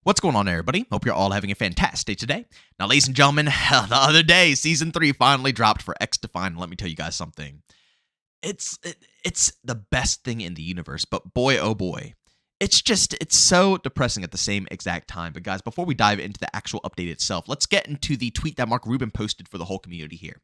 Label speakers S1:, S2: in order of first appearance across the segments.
S1: What's going on, everybody? Hope you're all having a fantastic day today. Now, ladies and gentlemen, the other day, Season 3 finally dropped for XDefiant. Let me tell you guys something. It's the best thing in the universe, but boy, oh boy. It's so depressing at the same exact time. But guys, before we dive into the actual update itself, let's get into the tweet that Mark Rubin posted for the whole community here.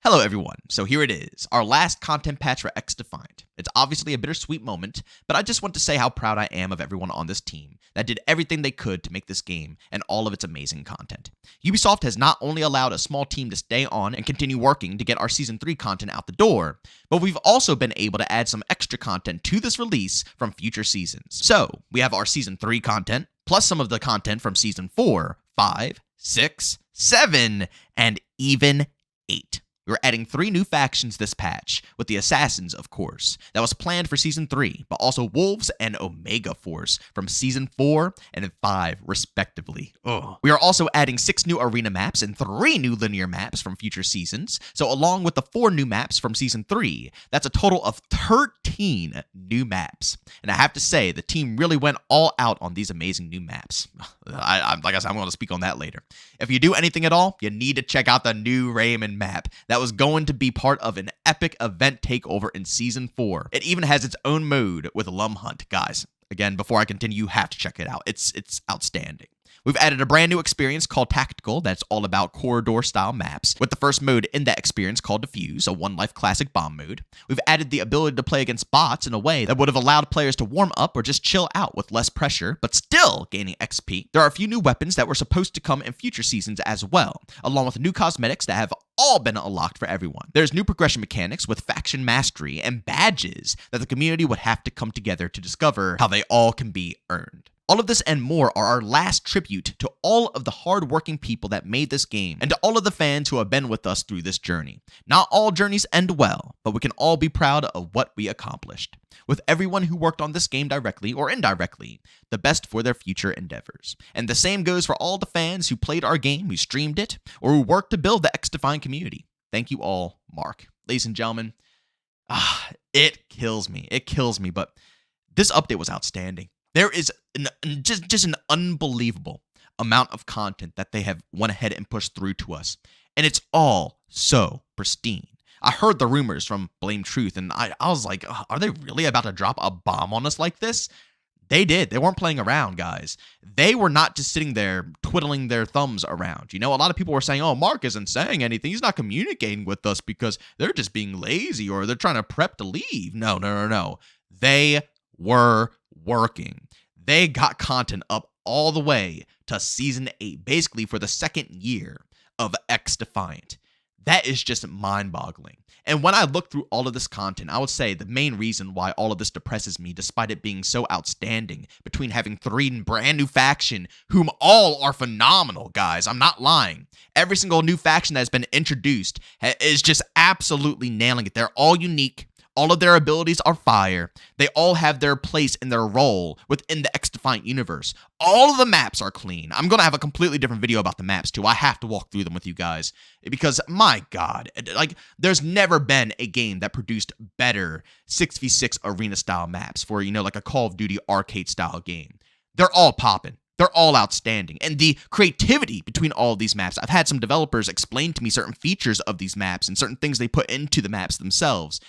S1: Hello, everyone. So here it is, our last content patch for XDefiant. It's obviously a bittersweet moment, but I just want to say how proud I am of everyone on this team that did everything they could to make this game and all of its amazing content. Ubisoft has not only allowed a small team to stay on and continue working to get our Season 3 content out the door, but we've also been able to add some extra content to this release from future seasons. So, we have our Season 3 content, plus some of the content from Season 4, 5, 6, 7, and even 8. We're adding 3 new factions this patch, with the Assassins, of course. That was planned for Season 3, but also Wolves and Omega Force from Season 4 and 5, respectively. Ugh. We are also adding 6 new arena maps and 3 new linear maps from future seasons, so along with the 4 new maps from Season 3, that's a total of 13 new maps. And I have to say, the team really went all out on these amazing new maps. Like I said, I'm going to speak on that later. If you do anything at all, you need to check out the new Raymond map. That was going to be part of an epic event takeover in Season 4. It even has its own mode with Lum Hunt. Guys, again, before I continue, you have to check it out. It's outstanding. We've added a brand new experience called Tactical that's all about corridor-style maps, with the first mode in that experience called Diffuse, a one-life classic bomb mode. We've added the ability to play against bots in a way that would have allowed players to warm up or just chill out with less pressure, but still gaining XP. There are a few new weapons that were supposed to come in future seasons as well, along with new cosmetics that have all been unlocked for everyone. There's new progression mechanics with faction mastery and badges that the community would have to come together to discover how they all can be earned. All of this and more are our last tribute to all of the hard-working people that made this game and to all of the fans who have been with us through this journey. Not all journeys end well, but we can all be proud of what we accomplished. With everyone who worked on this game directly or indirectly, the best for their future endeavors. And the same goes for all the fans who played our game, who streamed it, or who worked to build the XDefiant community. Thank you all, Mark. Ladies and gentlemen, it kills me. It kills me, but this update was outstanding. There is just an unbelievable amount of content that they have went ahead and pushed through to us. And it's all so pristine. I heard the rumors from Blame Truth, and I was like, are they really about to drop a bomb on us like this? They did. They weren't playing around, guys. They were not just sitting there twiddling their thumbs around. You know, a lot of people were saying, oh, Mark isn't saying anything. He's not communicating with us because they're just being lazy or they're trying to prep to leave. No. They were working. They got content up all the way to Season 8, basically for the second year of XDefiant. That is just mind-boggling. And when I look through all of this content, I would say the main reason why all of this depresses me, despite it being so outstanding, between having 3 brand new faction, whom all are phenomenal, guys. I'm not lying. Every single new faction that has been introduced is just absolutely nailing it. They're all unique. All of their abilities are fire. They all have their place and their role within the XDefiant universe. All of the maps are clean. I'm going to have a completely different video about the maps too. I have to walk through them with you guys because, my God, like, there's never been a game that produced better 6v6 arena style maps for, you know, like a Call of Duty arcade style game. They're all popping. They're all outstanding. And the creativity between all of these maps, I've had some developers explain to me certain features of these maps and certain things they put into the maps themselves.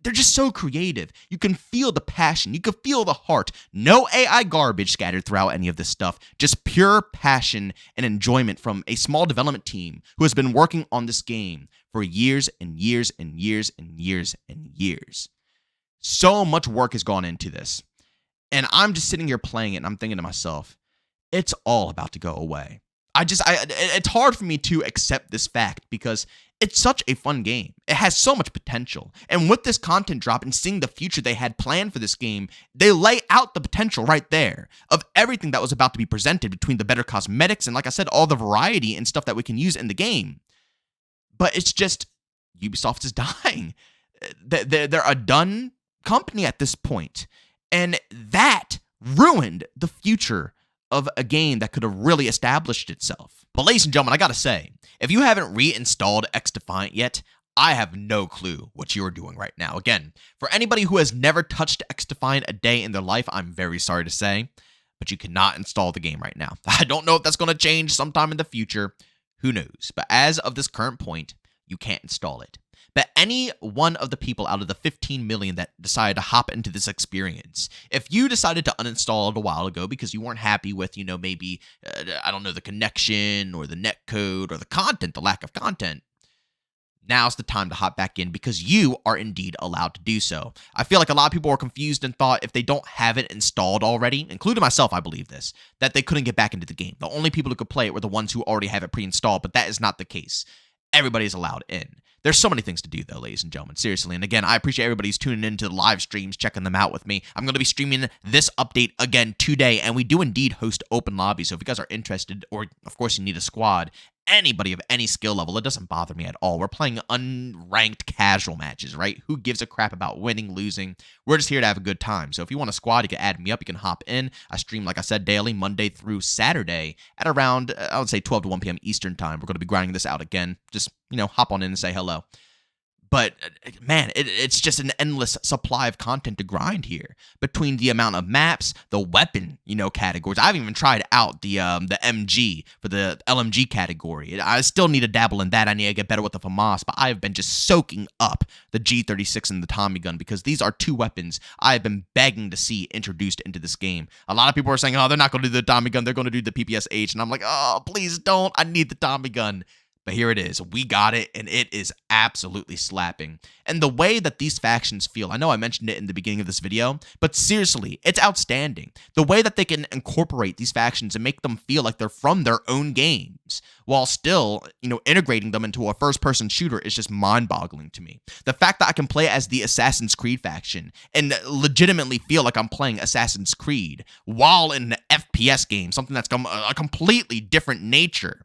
S1: They're just so creative. You can feel the passion. You can feel the heart. No AI garbage scattered throughout any of this stuff. Just pure passion and enjoyment from a small development team who has been working on this game for years and years and years and years and years. So much work has gone into this. And I'm just sitting here playing it and I'm thinking to myself, it's all about to go away. It's hard for me to accept this fact because it's such a fun game. It has so much potential. And with this content drop and seeing the future they had planned for this game, they lay out the potential right there of everything that was about to be presented between the better cosmetics and, like I said, all the variety and stuff that we can use in the game. But it's just, Ubisoft is dying. They're a done company at this point. And that ruined the future of a game that could have really established itself. But ladies and gentlemen, I gotta say, if you haven't reinstalled XDefiant yet, I have no clue what you are doing right now. Again, for anybody who has never touched XDefiant a day in their life, I'm very sorry to say, but you cannot install the game right now. I don't know if that's going to change sometime in the future. Who knows? But as of this current point, you can't install it. But any one of the people out of the 15 million that decided to hop into this experience, if you decided to uninstall it a while ago because you weren't happy with, maybe, I don't know, the connection or the netcode or the content, the lack of content, now's the time to hop back in because you are indeed allowed to do so. I feel like a lot of people were confused and thought if they don't have it installed already, including myself, I believe this, that they couldn't get back into the game. The only people who could play it were the ones who already have it pre-installed, but that is not the case. Everybody's allowed in. There's so many things to do, though, ladies and gentlemen. Seriously. And again, I appreciate everybody's tuning into the live streams, checking them out with me. I'm going to be streaming this update again today, and we do indeed host open lobbies. So if you guys are interested, or of course you need a squad, anybody of any skill level, it doesn't bother me at all. We're playing unranked casual matches, right? Who gives a crap about winning, losing? We're just here to have a good time. So if you want a squad, you can add me up. You can hop in. I stream, like I said, daily, Monday through Saturday at around, I would say 12 to 1 p.m. Eastern time. We're going to be grinding this out again. Just, hop on in and say hello. But, man, it's just an endless supply of content to grind here. Between the amount of maps, the weapon, categories. I haven't even tried out the MG for the LMG category. I still need to dabble in that. I need to get better with the FAMAS. But I've been just soaking up the G36 and the Tommy gun because these are two weapons I've been begging to see introduced into this game. A lot of people are saying, oh, they're not going to do the Tommy gun. They're going to do the PPSH. And I'm like, oh, please don't. I need the Tommy gun. But here it is. We got it, and it is absolutely slapping. And the way that these factions feel, I know I mentioned it in the beginning of this video, but seriously, it's outstanding. The way that they can incorporate these factions and make them feel like they're from their own games, while still, integrating them into a first-person shooter is just mind-boggling to me. The fact that I can play as the Assassin's Creed faction and legitimately feel like I'm playing Assassin's Creed while in an FPS game, something that's a completely different nature,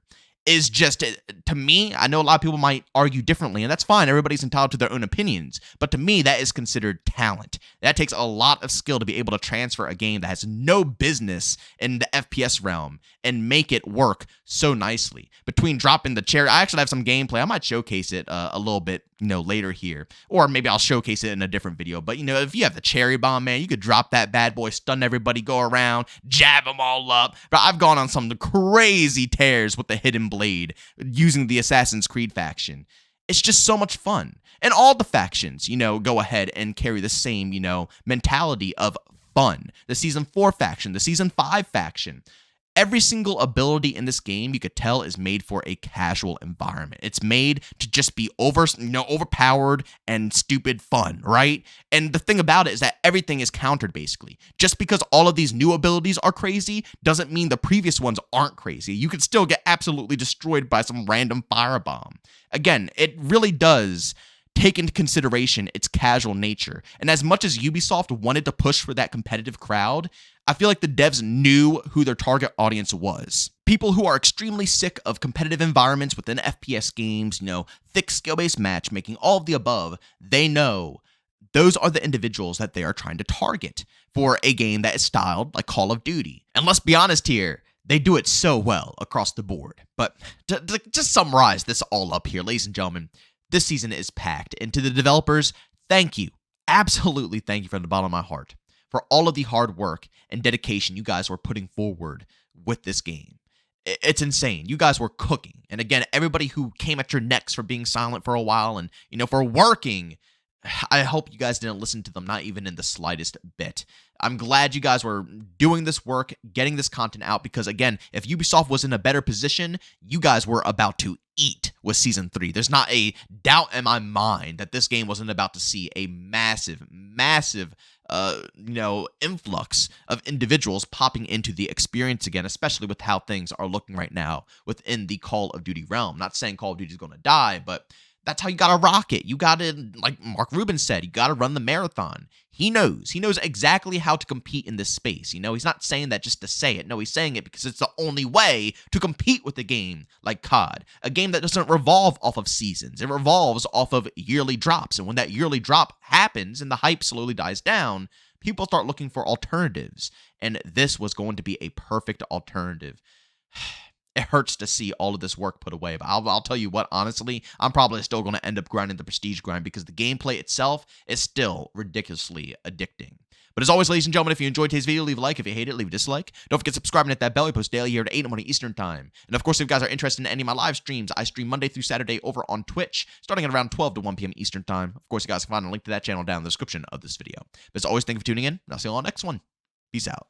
S1: is just, to me, I know a lot of people might argue differently, and that's fine. Everybody's entitled to their own opinions. But to me, that is considered talent. That takes a lot of skill to be able to transfer a game that has no business in the FPS realm and make it work so nicely. Between dropping the cherry, I actually have some gameplay. I might showcase it a little bit, later here. Or maybe I'll showcase it in a different video. But, if you have the cherry bomb, man, you could drop that bad boy, stun everybody, go around, jab them all up. But I've gone on some crazy tears with the hidden blade using the Assassin's Creed faction. It's just so much fun. And all the factions, go ahead and carry the same, mentality of fun. The Season 4 faction, the Season 5 faction. Every single ability in this game, you could tell, is made for a casual environment. It's made to just be overpowered and stupid fun, right? And the thing about it is that everything is countered, basically. Just because all of these new abilities are crazy doesn't mean the previous ones aren't crazy. You could still get absolutely destroyed by some random firebomb. Again, it really does take into consideration its casual nature. And as much as Ubisoft wanted to push for that competitive crowd, I feel like the devs knew who their target audience was. People who are extremely sick of competitive environments within FPS games, thick skill-based matchmaking, all of the above. They know those are the individuals that they are trying to target for a game that is styled like Call of Duty. And let's be honest here, they do it so well across the board. But to just summarize this all up here, ladies and gentlemen, this season is packed. And to the developers, thank you. Absolutely thank you from the bottom of my heart for all of the hard work and dedication you guys were putting forward with this game. It's insane. You guys were cooking. And again, everybody who came at your necks for being silent for a while and, for working, I hope you guys didn't listen to them, not even in the slightest bit. I'm glad you guys were doing this work, getting this content out, because again, if Ubisoft was in a better position, you guys were about to eat with Season 3. There's not a doubt in my mind that this game wasn't about to see a massive influx of individuals popping into the experience again, especially with how things are looking right now within the Call of Duty realm. Not saying Call of Duty is going to die, but that's how you got to rock it. You got to, like Mark Rubin said, you got to run the marathon. He knows exactly how to compete in this space. He's not saying that just to say it. No, he's saying it because it's the only way to compete with a game like COD, a game that doesn't revolve off of seasons. It revolves off of yearly drops. And when that yearly drop happens and the hype slowly dies down, people start looking for alternatives. And this was going to be a perfect alternative. It hurts to see all of this work put away, but I'll tell you what, honestly, I'm probably still going to end up grinding the prestige grind because the gameplay itself is still ridiculously addicting. But as always, ladies and gentlemen, if you enjoyed today's video, leave a like. If you hate it, leave a dislike. Don't forget to subscribe and hit that bell. We post daily here at 8 in the morning Eastern Time. And of course, if you guys are interested in any of my live streams, I stream Monday through Saturday over on Twitch, starting at around 12 to 1 p.m. Eastern Time. Of course, you guys can find a link to that channel down in the description of this video. But as always, thank you for tuning in, and I'll see you all next one. Peace out.